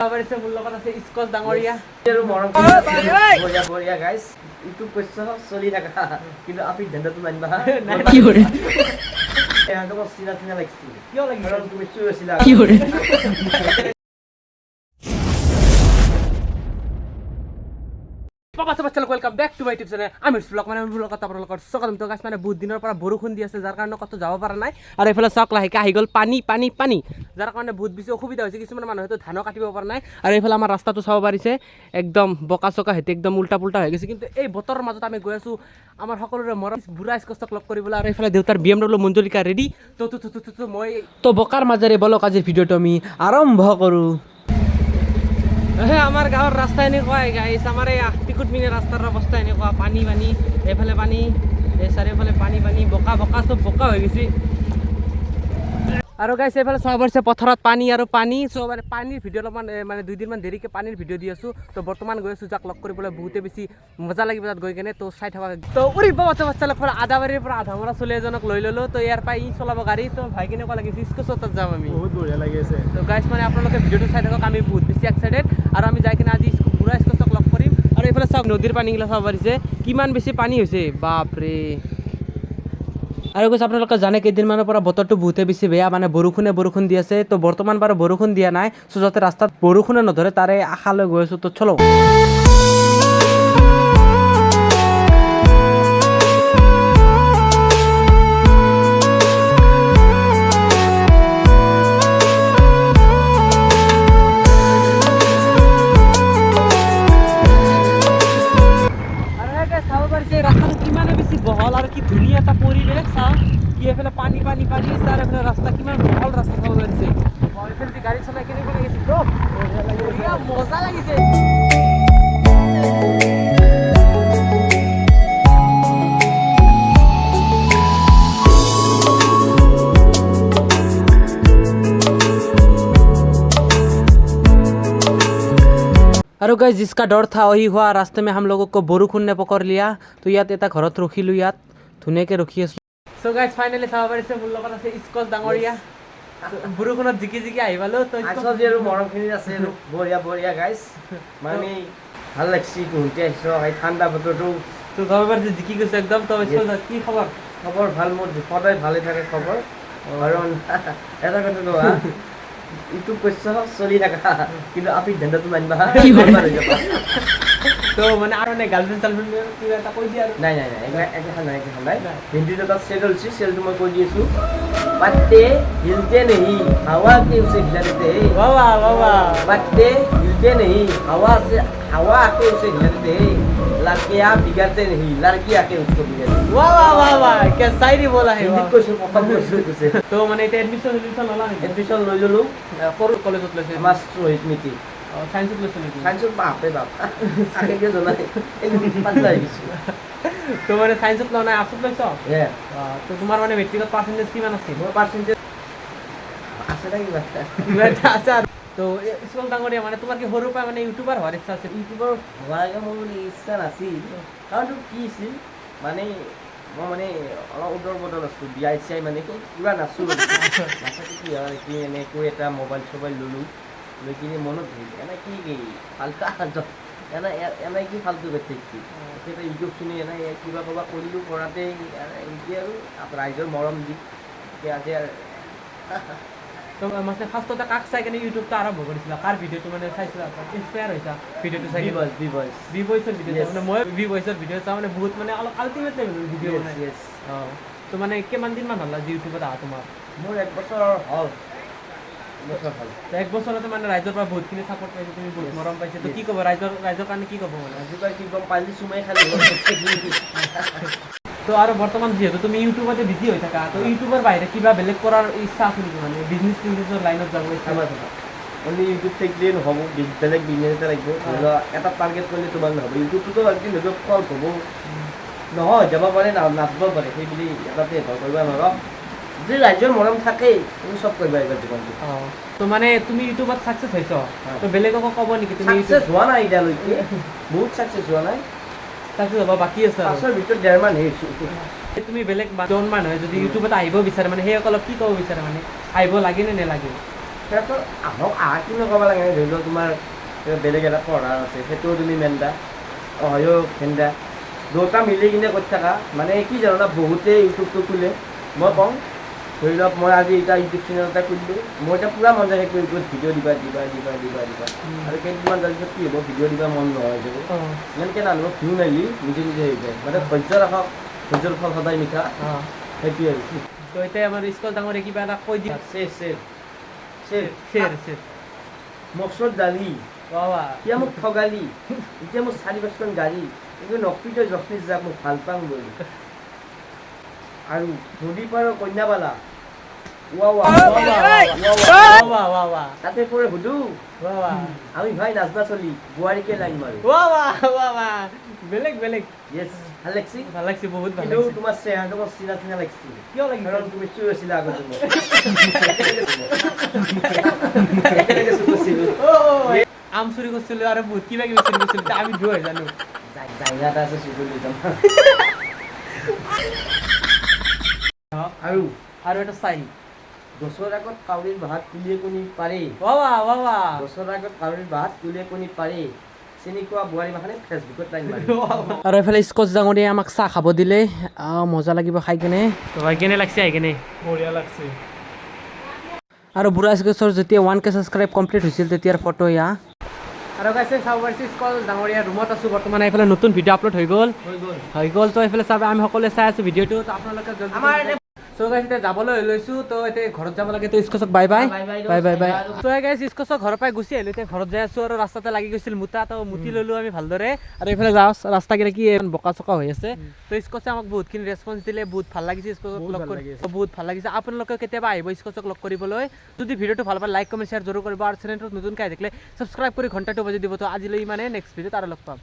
Aparece মোৰ লগত আছে স্কচ ডাঙৰীয়া আৰু মৰম বঢ়িয়া বঢ়িয়া গাইস ইউটিউব কৈছো চলি থাকা কিন্তু আপি ধন্দাটো মানিবা কি কৰে এহাটো চিনা চিনা লাগিছিল কিয় লাগিছে কাৰণ তুমি চুই আছিলা কি কৰে welcome back to my tips channel আমি ব্লগ মানে ব্লগ কথা আপোনালোকৰ স্বাগতম তো গাইস মানে বহুত দিনৰ পৰা বৰষুণ দি আছে যাৰ কাৰণে কত যাব পৰা নাই আৰু এফালে চাওক লাহেকে আহি গ'ল পানী যাৰ কাৰণে বহুত বেছি অসুবিধা হৈছে কিছুমান মানুহে তো ধানো কাটিব পৰা নাই আৰু এইফালে আমাৰ ৰাস্তাটো চাব পাৰিছে একদম বকা চকা হেতি একদম উল্টা পুল্টা হৈ গৈছে কিন্তু এই বতৰৰ মাজত আমি গৈ আছো আমাৰ সকলোৰে মৰম বুঢ়া স্কচক লগ কৰিবলৈ আৰু এইফালে দেউতাৰ BMW মঞ্জুলিকা ৰেডি তো মই তো বকাৰ মাজেৰে বলক আজিৰ ভিডিঅ'টো আমি আৰম্ভ কৰোঁ আমাৰ গাঁৱৰ ৰাস্তা এনেকুৱাই গাইছ আমাৰ এই টিকুটমিনি ৰাস্তাৰ অৱস্থা এনেকুৱা পানী এইফালে পানী এই চাৰিওফালে পানী বোকা চব বোকা হৈ গৈছে আৰু গাইছ এইফালে চাব পাৰিছে পথাৰত পানী আৰু পানী চ' মানে পানীৰ ভিডিঅ' অলপমান মানে 2 দিনমান দেৰিকৈ পানীৰ ভিডিঅ' দি আছোঁ তো বৰ্তমান গৈ আছোঁ যাক লগ কৰিবলৈ বহুতে বেছি মজা লাগিব তাত গৈ কেনে তো চাই থকা তো উৰি বাচ্চালক পৰা আদাবাৰীৰ পৰা আধামৰা চলি এজনক লৈ ল'লোঁ তো ইয়াৰ পৰা ই চলাব গাড়ী তো ভাই কেনেকুৱা লাগিছে স্কচত তাত যাম আমি বহুত বঢ়িয়া লাগি আছে তো গাইছ মানে আপোনালোকে ভিডিঅ'টো চাই থাকক আমি বহুত বেছি এক্সাইটেড আৰু আমি যাই কিনে আজি বুঢ়া স্কচক লগ কৰিম আৰু এইফালে চাওক নদীৰ পানীগিলা চাব পাৰিছে কিমান বেছি পানী হৈছে বাপৰে আৰু কৈছে আপোনালোকে জানে কেইদিনমানৰ পৰা বতৰটো বহুতে বেছি বেয়া মানে বৰষুণ দি আছে তো বৰ্তমান বাৰু বৰষুণ দিয়া নাই চ' যাতে ৰাস্তাত বৰষুণে নধৰে তাৰে আশা লৈ গৈ আছোঁ তো চলো ৰাস্তাটো কিমানে বেছি বহল আৰু কি ধুনীয়া এটা পৰিৱেশ চাওঁ কি এইফালে পানী চাৰ এইফালে ৰাস্তা কিমান বহল ৰাস্তা চাব পাৰিছে এইফালে গাড়ী চলাই কেনেকুৱা লাগিছে মজা লাগিছে अरे गाइस जिसका डर था वही हुआ रास्ते में हम लोगों को बरखुण ने पकड़ लिया तो ইয়াত এটা ঘৰত ৰখিলোঁ ইয়াত ধুনীয়াকৈ ৰখি আছোঁ সো গাইস ফাইনালি চাব পাৰিছে মোৰ লগত আছে স্কচ ডাঙৰীয়া বৰষুণত জিকি আহি পালোঁ তো আজি আৰু মৰমখিনি আছে আৰু বঢ়িয়া গাইস মানে ভাল লাগছি ঘুৰতে আহিছো এই ঠাণ্ডা বতৰটো তো চাব পাৰিছে জিকি গৈছে একদম তো কি খবৰ ভাল মোৰ সদায় ভালে থাকে খবৰ কাৰণ এটা কথা কোৱা ইউটিউব কৈছো চলি থাকা কিন্তু আপি ধন্দাটো মানিবা তো মানে আৰু নে গাৰ্লফ্ৰেণ্ড কিবা এটা কৈ দিয়া আৰু নাই এখন নাই হিন্দীত এটা চেল হৈছে চেলটো মই কৈ দি আছোঁ पत्ते हिलते नहीं हवा के उसे हिलाते हैं वाह पत्ते हिलते नहीं हवा आके उसे हिलाते हैं लड़कियां बिगड़ते नहीं लड़की आके उसको बिगाड़ते वाह क्या शायरी बोला है हिंदी को कुछ तो माने এটা এডমিশন ললা নি এডমিশন লৈ ললো কোন কলেজত লৈছে মাস্টাৰ ৰোহিত মিতি সায়েন্সত লৈছে নেকি সায়েন্সত বাপৰে বাপ আগে কি জনা এই পাতলা আহিছে তো মানে সায়েন্সত লও নাই আৰ্টছত লৈছ তো তোমাৰ মানে মেট্ৰিকত পাৰ্চেন্টেজ কিমান আছে মোৰ পাৰ্চেন্টেজ আছে না কিবা আছে তো স্কুল ডাঙৰীয়া মানে তোমাৰ কি সৰু পৰা মানে ইউটিউবাৰ হোৱাৰ ইচ্ছা আছে ইউটিউবাৰ হোৱাৰ মোৰ ইচ্ছা নাছিল কাৰণ কি আছিল মানে মই মানে অলপ উদৰ বদল আছোঁ বিয়া চিয়াই মানে কিবা নাচোঁ নাচাটো কি হয় কি এনেকৈ এটা মোবাইল চবাইল ল'লোঁ লৈ কিনে মনত ধৰিলোঁ এনে কি ফাল্টু এনে কি ফাল্টু বেঠি এতিয়া ইউটিউব শুনি এনে কিবা ক'বা কৰিলোঁ কৰাতে এনেকৈ আৰু ৰাইজৰ মৰম দি এতিয়া আজি তো মানে ফাৰ্ষ্টতে কাক চাই কিনে ইউটিউবটো আৰম্ভ কৰিছিলা কাৰ ভিডিঅ'টো মানে চাইছিলা ইনস্পায়াৰ হৈছা ভিডিঅ'টো চাই বি ভইচৰ ভিডিঅ' মানে মই বি ভইচৰ ভিডিঅ' চাওঁ মানে বহুত মানে অলপ আল্টিমেট লেভেলৰ ভিডিঅ' বনাই তো মানে কিমান দিনমান হ'ল আজি ইউটিউবত আহা তোমাৰ মোৰ 1 বছৰ হ'ল এক বছৰতে মানে ৰাইজৰ পৰা বহুতখিনি ছাপোৰ্ট পাইছে তুমি বহুত মৰম পাইছে তো কি ক'ব ৰাইজৰ কাৰণে কি ক'ব মানে আজিকালি কি গম পালি চুমাই খালি তো আৰু বৰ্তমান যিহেতু তুমি ইউটিউবতে বিজি হৈ থাকা তো ইউটিউবৰ বাহিৰে কিবা বেলেগ কৰাৰ ইচ্ছা আছে নেকি মানে বিজনেছৰ লাইনত যাব ইচ্ছা আছে অনলি ইউটিউব থাকিলেই নহ'ব বেলেগ বিজনেছ এটা লাগিব এটা টাৰ্গেট কৰিলে তোমাৰ নহ'ব ইউটিউবটোতো একদিন নিজক ফল হ'ব নহয় যাব পাৰে নাচিব পাৰে সেইবুলি এটাতে ভয় কৰিব নোৱাৰোঁ যদি ৰাইজৰ মৰম থাকেই তুমি চব কৰিবা এইবাৰ জীৱনটো তো মানে তুমি ইউটিউবত ছাকচেছ হৈছ তো বেলেগকো ক'ব নেকি তুমি ছাকচেছ হোৱা নাই এতিয়ালৈকে বহুত ছাকচেছ হোৱা নাই ছাকচেছ হ'ব বাকী আছে পাছৰ ভিতৰত 1.5 মান হৈছোঁ তুমি বেলেগ জন মানুহে যদি ইউটিউবত আহিব বিচাৰে মানে সেইসকলক কি ক'ব বিচাৰে মানে আহিব লাগে নে নালাগে সিহঁতৰ আহক কিনো ক'ব লাগে ধৰি লওক তোমাৰ বেলেগ এটা পঢ়া আছে সেইটোও তুমি মেন্দা হয়ো ভেন্দা দুটা মিলি কিনে কৰি থাকা মানে কি জানো না বহুতে ইউটিউবটো খোলে মই কওঁ ধৰি লওক মই আজি এটা ইউটিউব চেনেল এটা খুলিলোঁ মোৰ এতিয়া পূৰা মন যায় সেইটো ভিডিঅ' দিবা আৰু কেইদিনমান যোৱাৰ পিছত কি হ'ব ভিডিঅ' দিবা মন নহয় যাব ইমানকৈ নানিব ভিউ নাহিলি নিজে নিজে হৈ যায় মানে ধৈৰ্য ৰাখক ধৈৰ্যৰ ফল সদায় মিঠা সেইটোৱে আৰু তো এতিয়া আমাৰ স্কুল ডাঙৰে কিবা এটা কৈ দিয়া মচুৰ দালি এতিয়া মোক ঠগালি এতিয়া মোক 4-5খন গাড়ী কিন্তু নকপিতই জখনি যাক মোক ভাল পাওঁ বুলি আৰু নদী পাৰৰ কন্যাবালা তাতে পৰে সুধো আমি ভাই নাচবা চলি বোৱাৰীকে লাইন মাৰো বেলেগ বেলেগ ইয়েছ ভাল লাগছি ভাল লাগছে বহুত ভাল কিন্তু লাগছে তোমাৰ চেহেৰাটো মোৰ চিনা লাগছি কিয় লাগিছে কাৰণ তুমি চুৰ আছিলা আগতে মোক একেলগে চুৰ কৰিছিলো আম চুৰি কৰিছিলো আৰু বহুত কিবা কিবি চুৰি কৰিছিলো আমি দুই জানো জাইনা এটা আছে চুৰ কৰি যাম আৰু আৰু এটা চাই গছৰ আগত কাউৰীৰ বাহাত তুলিয়ে কণী পাৰে গছৰ আগত কাউৰীৰ বাহাত তুলিয়ে কণী পাৰে চিনি খোৱা বোৱাৰী মাখানে ফেচবুকত লাইন মাৰে আৰু এইফালে স্কচ ডাঙৰীয়ে আমাক চাহ খাব দিলে মজা লাগিব খাই কেনে কেনে লাগছে আহি কেনে বঢ়িয়া লাগছে আৰু বুঢ়া স্কচৰ যেতিয়া 1K ছাবস্ক্ৰাইব কমপ্লিট হৈছিল তেতিয়াৰ ফটো এয়া আৰু গাইছে চাব পাৰিছে স্কচ ডাঙৰীয়া ৰুমত আছোঁ বৰ্তমান এইফালে নতুন ভিডিঅ' আপলোড হৈ গ'ল তো এইফালে চাব আমি সকলোৱে চাই আছোঁ ভিডিঅ'টো তো আপোনালোকে চ' গাইছ এতিয়া যাবলৈ লৈছোঁ তো এতিয়া ঘৰত যাব লাগে তো স্কচক বাই বাই চ' গাইছ স্কচক ঘৰৰ পৰাই গুচি আহিলোঁ এতিয়া ঘৰত যাই আছোঁ আৰু ৰাস্তাতে লাগি গৈছিল মুতা তো মুতি ল'লোঁ আমি ভালদৰে আৰু এইফালে যাওঁ ৰাস্তাকেইটা কি বোকা চকা হৈ আছে তো স্কচে আমাক বহুতখিনি ৰেছপঞ্চ দিলে বহুত ভাল লাগিছে স্কচক লগ কৰি বহুত ভাল লাগিছে আপোনালোকে কেতিয়াবা আহিব স্কচক লগ কৰিবলৈ যদি ভিডিঅ'টো ভাল পায় লাইক কমেণ্ট শ্বেয়াৰ জৰুৰ কৰিব আৰু চেনেলটোত নতুনকৈ আহি থাকিলে ছাবস্ক্ৰাইব কৰি ঘণ্টাটো বাজি দিব তো আজিলৈ মানে নেক্সট ভিডিঅ'ত আৰু লগ পাম